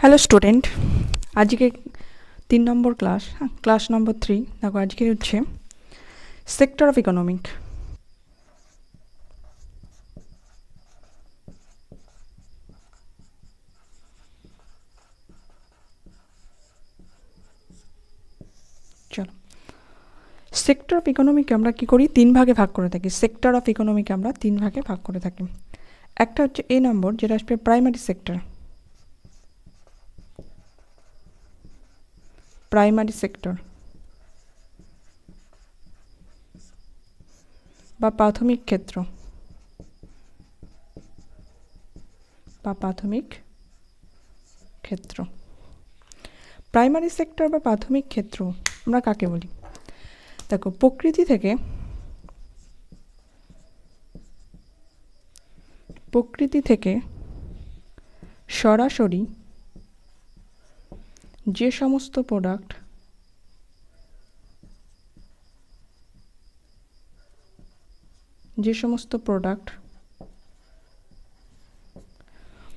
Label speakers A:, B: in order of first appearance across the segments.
A: Hello student, আজকে 3 নম্বর class, class নম্বর 3। দেখো আজকে হচ্ছে সেক্টর অফ ইকোনমিক। চলো, সেক্টর অফ ইকোনমিকে আমরা কী করি, 3 ভাগে ভাগ করে থাকি। সেক্টর অফ ইকোনমিকে আমরা 3 ভাগে ভাগ করে থাকি। একটা হচ্ছে এ নম্বর, যেটা আসবে প্রাইমারি সেক্টর। প্রাইমারি সেক্টর বা প্রাথমিক ক্ষেত্র প্রাইমারি সেক্টর বা প্রাথমিক ক্ষেত্র আমরা কাকে বলি? দেখো, প্রকৃতি থেকে সরাসরি যে সমস্ত প্রোডাক্ট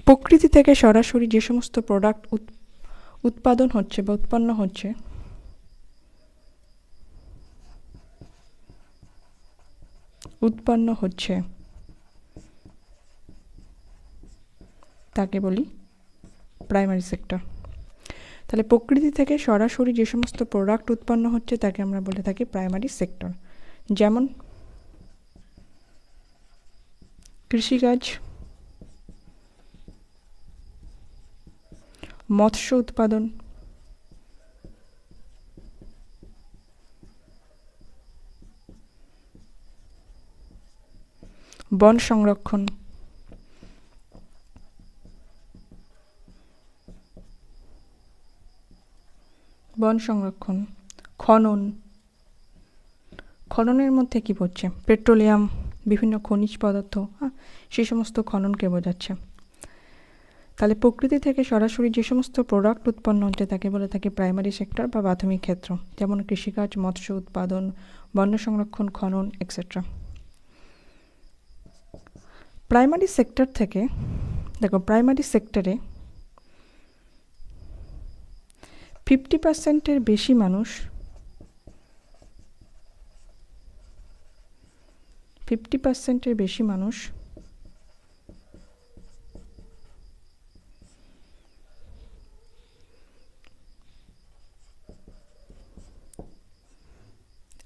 A: প্রকৃতি থেকে সরাসরি যে সমস্ত প্রোডাক্ট উৎপাদন হচ্ছে বা উৎপন্ন হচ্ছে তাকে বলি প্রাইমারি সেক্টর। তাহলে প্রকৃতি থেকে সরাসরি যে সমস্ত প্রোডাক্ট উৎপন্ন হচ্ছে তাকে আমরা বলে থাকি প্রাইমারি সেক্টর। যেমন কৃষিকাজ, মৎস্য উৎপাদন, বন সংরক্ষণ, খননের মধ্যে কি পড়ছে? পেট্রোলিয়াম, বিভিন্ন খনিজ পদার্থ, সেই সমস্ত খননকে বোঝাচ্ছে। তাহলে প্রকৃতি থেকে সরাসরি যে সমস্ত প্রোডাক্ট উৎপন্ন হচ্ছে তাকে বলে থাকি প্রাইমারি সেক্টর বা প্রাথমিক ক্ষেত্র। যেমন কৃষিকাজ, মৎস্য উৎপাদন, বন্য সংরক্ষণ, খনন এক্সেট্রা। প্রাইমারি সেক্টর থেকে দেখো, প্রাইমারি সেক্টরে 50%-এর বেশি মানুষ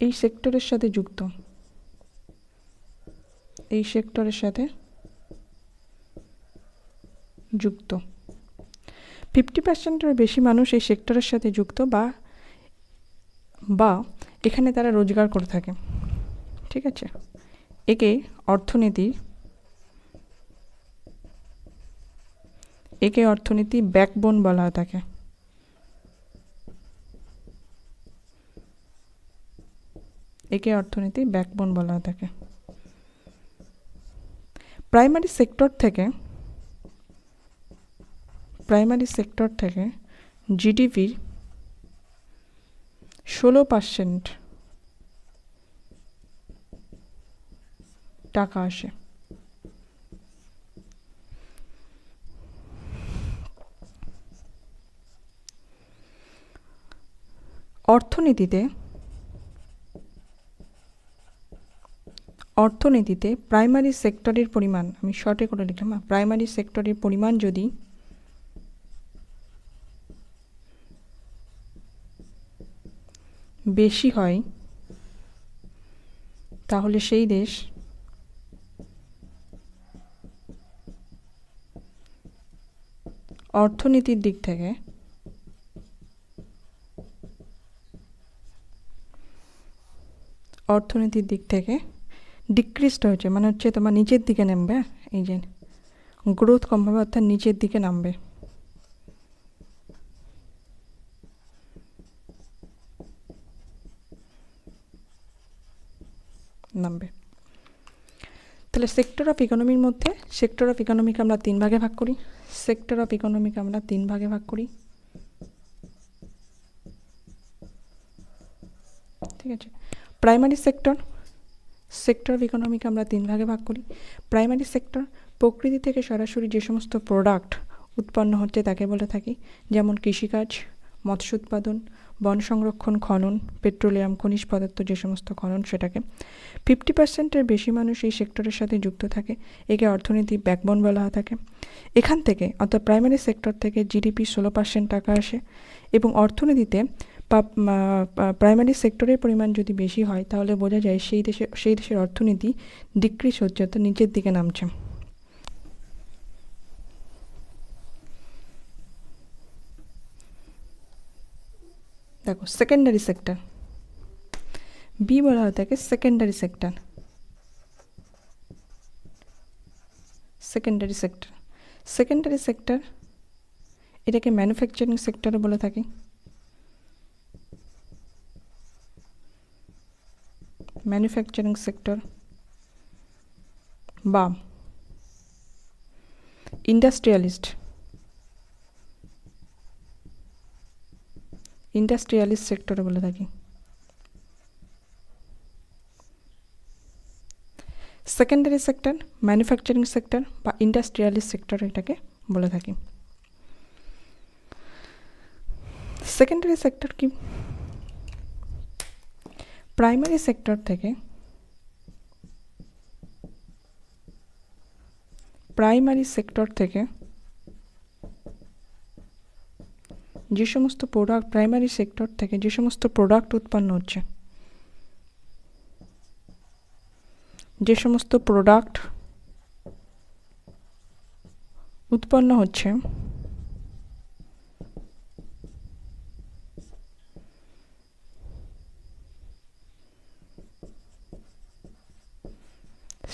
A: এই সেক্টরের সাথে যুক্ত। 50%-এর বেশি মানুষ এই সেক্টরের সাথে যুক্ত বা এখানে তারা রোজগার করে থাকে। ঠিক আছে, একে অর্থনীতি ব্যাকবোন বলা হয় থাকে। প্রাইমারি সেক্টর থেকে জিডিপির 16% টাকা আসে। অর্থনীতিতে প্রাইমারি সেক্টরের পরিমাণ, আমি শর্টে করে লিখলাম, প্রাইমারি সেক্টরের পরিমাণ যদি বেশি হয় তাহলে সেই দেশ অর্থনীতির দিক থেকে ডিক্রিজড হয়েছে, মানে হচ্ছে তোমার নিচের দিকে নামবে। এই যে গ্রোথ কম হবে, অর্থাৎ নিচের দিকে নামবে। তাহলে সেক্টর অফ ইকোনমির মধ্যে সেক্টর অফ ইকোনমিকে আমরা 3 ভাগে ভাগ করি। ঠিক আছে, প্রাইমারি সেক্টর অফ ইকোনমিকে আমরা 3 ভাগে ভাগ করি। প্রাইমারি সেক্টর প্রকৃতি থেকে সরাসরি যে সমস্ত প্রোডাক্ট উৎপন্ন হচ্ছে তাকে বলে থাকি, যেমন কৃষিকাজ, মৎস্য উৎপাদন, বন সংরক্ষণ, খনন, পেট্রোলিয়াম, খনিজ পদার্থ যে সমস্ত খনন সেটাকে। 50%-এর বেশি মানুষ এই সেক্টরের সাথে যুক্ত থাকে, একে অর্থনীতির ব্যাকবোন বলা হয়ে থাকে। এখান থেকে অর্থাৎ প্রাইমারি সেক্টর থেকে জিডিপি 16% টাকা আসে, এবং অর্থনীতিতে প্রাইমারি সেক্টরের পরিমাণ যদি বেশি হয় তাহলে বোঝা যায় সেই দেশের অর্থনীতি ডিক্রিজ হচ্ছে, অর্থাৎ নিচের দিকে নামছে। দেখো সেকেন্ডারি সেক্টর, বি বলা হয় থাকে secondary sector. Secondary sector, secondary sector এটাকে ম্যানুফ্যাকচারিং সেক্টরও বলে থাকি। ম্যানুফ্যাকচারিং সেক্টর বা ইন্ডাস্ট্রিয়ালিস্ট সেক্টরে বলে থাকি। সেকেন্ডারি সেক্টর, ম্যানুফ্যাকচারিং সেক্টর বা ইন্ডাস্ট্রিয়ালিস্ট সেক্টর এটাকে বলে থাকি। সেকেন্ডারি সেক্টর কি? প্রাইমারি সেক্টর থেকে যে সমস্ত প্রোডাক্ট, প্রাইমারি সেক্টর থেকে যে সমস্ত প্রোডাক্ট উৎপন্ন হচ্ছে,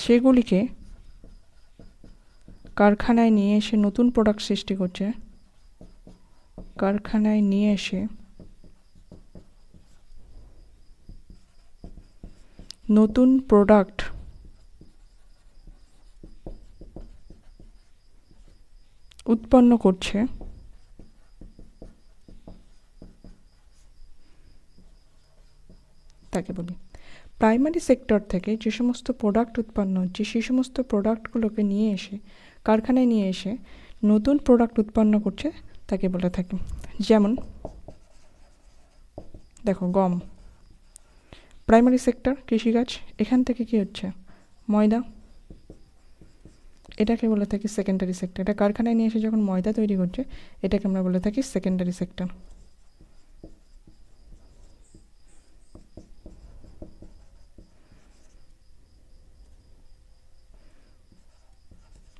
A: সেগুলিকে কারখানায় নিয়ে এসে নতুন প্রোডাক্ট সৃষ্টি করছে, কারখানায় নিয়ে এসে নতুন প্রোডাক্ট উৎপন্ন করছে, তাকে বলি। প্রাইমারি সেক্টর থেকে যে সমস্ত প্রোডাক্ট উৎপন্ন হচ্ছে সেই সমস্ত প্রোডাক্টগুলোকে নিয়ে এসে কারখানায় নিয়ে এসে নতুন প্রোডাক্ট উৎপন্ন করছে তাকে বলে থাকি। যেমন দেখো গম, প্রাইমারি সেক্টর কৃষিকাজ, এখান থেকে কি হচ্ছে ময়দা, এটাকে বলে থাকি সেকেন্ডারি সেক্টর। এটা কারখানায় নিয়ে এসে যখন ময়দা তৈরি করছে এটাকে আমরা বলে থাকি সেকেন্ডারি সেক্টর।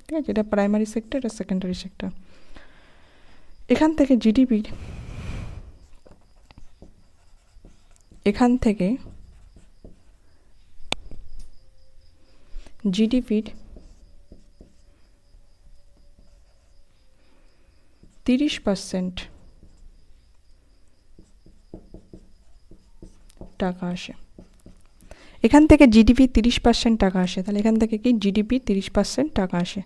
A: ঠিক আছে, এটা প্রাইমারি সেক্টর, এটা সেকেন্ডারি সেক্টর। এখান থেকে জিডিপির 30% টাকা আসে। এখান থেকে জিডিপি 30% টাকা আসে, তাহলে এখান থেকে কি জিডিপি 30% টাকা আসে।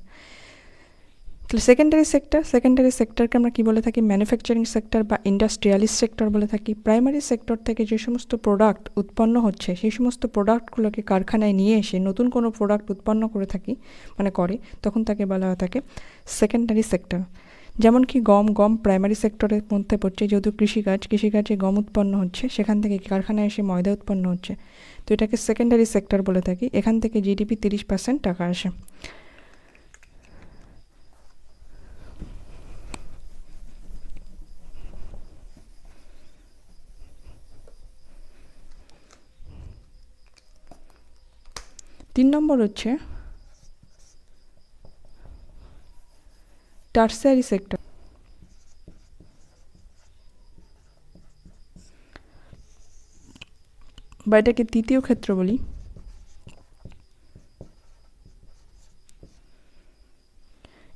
A: তাহলে সেকেন্ডারি সেক্টরকে আমরা কি বলে থাকি? ম্যানুফ্যাকচারিং সেক্টর বা ইন্ডাস্ট্রিয়ালিস্ট সেক্টর বলে থাকি। প্রাইমারি সেক্টর থেকে যে সমস্ত প্রোডাক্ট উৎপন্ন হচ্ছে সেই সমস্ত প্রোডাক্টগুলোকে কারখানায় নিয়ে এসে নতুন কোনো প্রোডাক্ট উৎপন্ন করে থাকি, মানে করে, তখন তাকে বলা হয়ে থাকে সেকেন্ডারি সেক্টর। যেমন কি গম প্রাইমারি সেক্টরের মধ্যে পড়ছে, যেহেতু কৃষিকাজে গম উৎপন্ন হচ্ছে, সেখান থেকে কারখানায় এসে ময়দা উৎপন্ন হচ্ছে, তো এটাকে সেকেন্ডারি সেক্টর বলে থাকি। এখান থেকে জিডিপি 30% টাকা আসে। তিন নম্বর হচ্ছে টারশিয়ারি সেক্টর বা এটাকে তৃতীয় ক্ষেত্র বলি।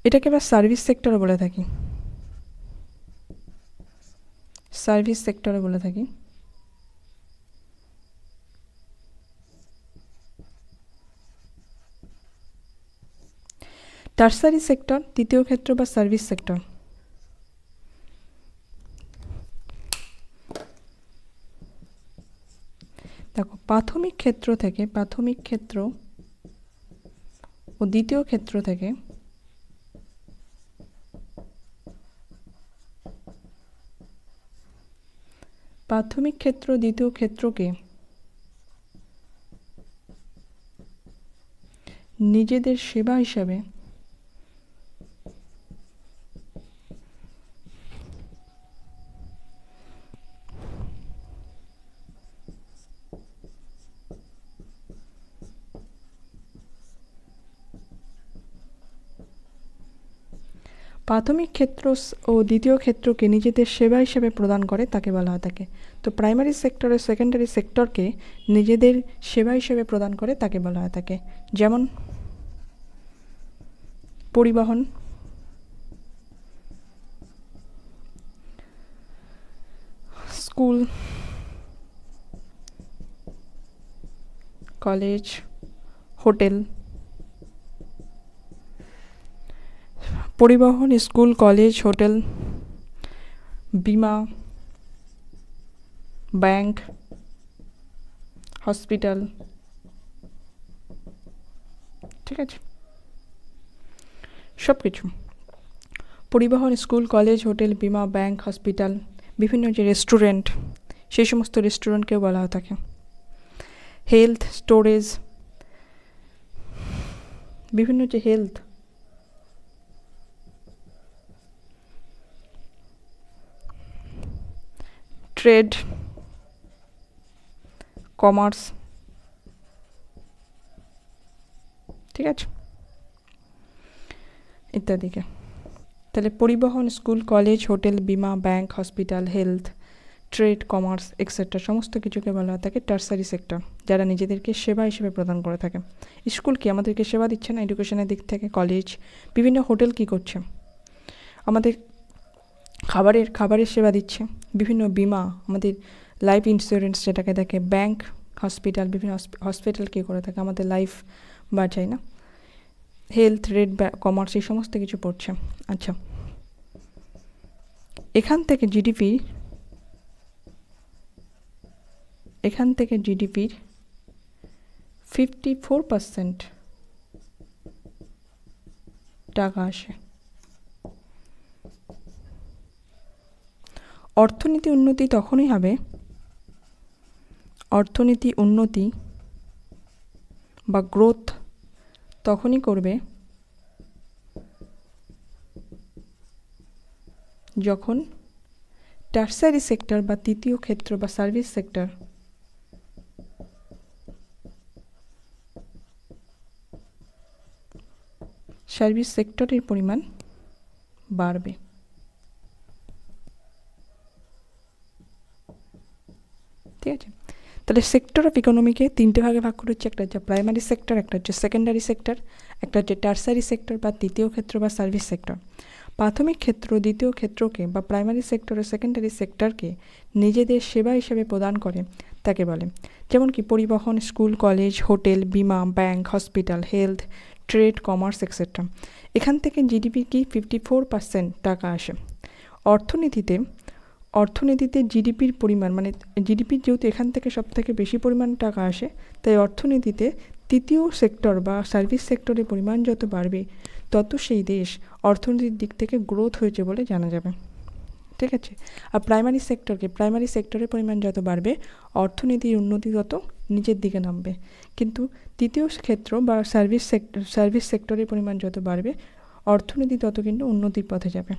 A: এটাকে আমরা সার্ভিস সেক্টরও বলে থাকি। টারশিয়ারি সেক্টর, তৃতীয় ক্ষেত্র বা সার্ভিস সেক্টর। দেখো প্রাথমিক ক্ষেত্র ও দ্বিতীয় ক্ষেত্র থেকে প্রাথমিক ক্ষেত্র দ্বিতীয় ক্ষেত্রকে নিজেদের সেবা হিসাবে প্রাথমিক ক্ষেত্র ও দ্বিতীয় ক্ষেত্রকে নিজেদের সেবা হিসেবে প্রদান করে তাকে বলা হয় থাকে। তো প্রাইমারি সেক্টর ও সেকেন্ডারি সেক্টরকে নিজেদের সেবা হিসেবে প্রদান করে তাকে বলা হয় থাকে। যেমন পরিবহন, স্কুল, কলেজ, হোটেল। পরিবহন, স্কুল, কলেজ, হোটেল, বিমা, ব্যাংক, হসপিটাল। ঠিক আছে, সব কিছু পরিবহন, স্কুল, কলেজ, হোটেল, বিমা, ব্যাংক, হসপিটাল, বিভিন্ন যে রেস্টুরেন্ট, সেই সমস্ত রেস্টুরেন্টকেও বলা হয়ে থাকে। হেলথ, স্টোরেজ, বিভিন্ন যে হেলথ, ট্রেড, কমার্স। ঠিক আছে, ইত্যাদিকে। তাহলে পরিবহন, স্কুল, কলেজ, হোটেল, বিমা, bank, hospital, health, trade, commerce etcetera সমস্ত কিছুকে বলা হয় থাকে টার্সারি সেক্টর, যারা নিজেদেরকে সেবা হিসেবে প্রদান করে থাকে। স্কুল কি আমাদেরকে সেবা দিচ্ছে না এডুকেশনের দিক থেকে? কলেজ, বিভিন্ন হোটেল কি করছে? আমাদের খাবারের সেবা দিচ্ছে। বিভিন্ন বিমা, আমাদের লাইফ ইন্স্যুরেন্স যেটাকে দেখে। ব্যাংক, হসপিটাল, বিভিন্ন হসপিটাল কী করে থাকে? আমাদের লাইফ বাঁচায় না? হেলথ, ট্রেড, কমার্স এই সমস্ত কিছু পড়ছে। আচ্ছা, এখান থেকে জিডিপির 54% টাকা আসে। অর্থনীতি উন্নতি তখনই হবে, অর্থনীতি উন্নতি বা গ্রোথ তখনই করবে যখন টার্সারি সেক্টর বা তৃতীয় ক্ষেত্র বা সার্ভিস সেক্টর সেক্টরের পরিমাণ বাড়বে। ঠিক আছে, তাহলে সেক্টর অফ ইকোনমিকে তিনটে ভাগে ভাগ করে হচ্ছে। একটা হচ্ছে প্রাইমারি সেক্টর, একটা হচ্ছে সেকেন্ডারি সেক্টর, একটা হচ্ছে টার্সারি সেক্টর বা তৃতীয় ক্ষেত্র বা সার্ভিস সেক্টর। প্রাথমিক ক্ষেত্র দ্বিতীয় ক্ষেত্রকে বা প্রাইমারি সেক্টর ও সেকেন্ডারি সেক্টরকে নিজেদের সেবা হিসেবে প্রদান করে তাকে বলে। যেমন কি পরিবহন, স্কুল, কলেজ, হোটেল, বিমা, bank, hospital, health, trade, commerce etcetera. এখান থেকে জিডিপির কি 54% টাকা আসে। অর্থনীতিতে জিডিপির পরিমাণ, মানে জিডিপির যেহেতু এখান থেকে সব থেকে বেশি পরিমাণ টাকা আসে, তাই অর্থনীতিতে তৃতীয় সেক্টর বা সার্ভিস সেক্টরের পরিমাণ যত বাড়বে তত সেই দেশ অর্থনীতির দিক থেকে গ্রোথ হয়েছে বলে জানা যাবে। ঠিক আছে, আর প্রাইমারি সেক্টরের পরিমাণ যত বাড়বে অর্থনীতির উন্নতি তত নিচের দিকে নামবে। কিন্তু তৃতীয় ক্ষেত্র বা সার্ভিস সেক্টরের পরিমাণ যত বাড়বে অর্থনীতি তত কিন্তু উন্নতির পথে যাবে।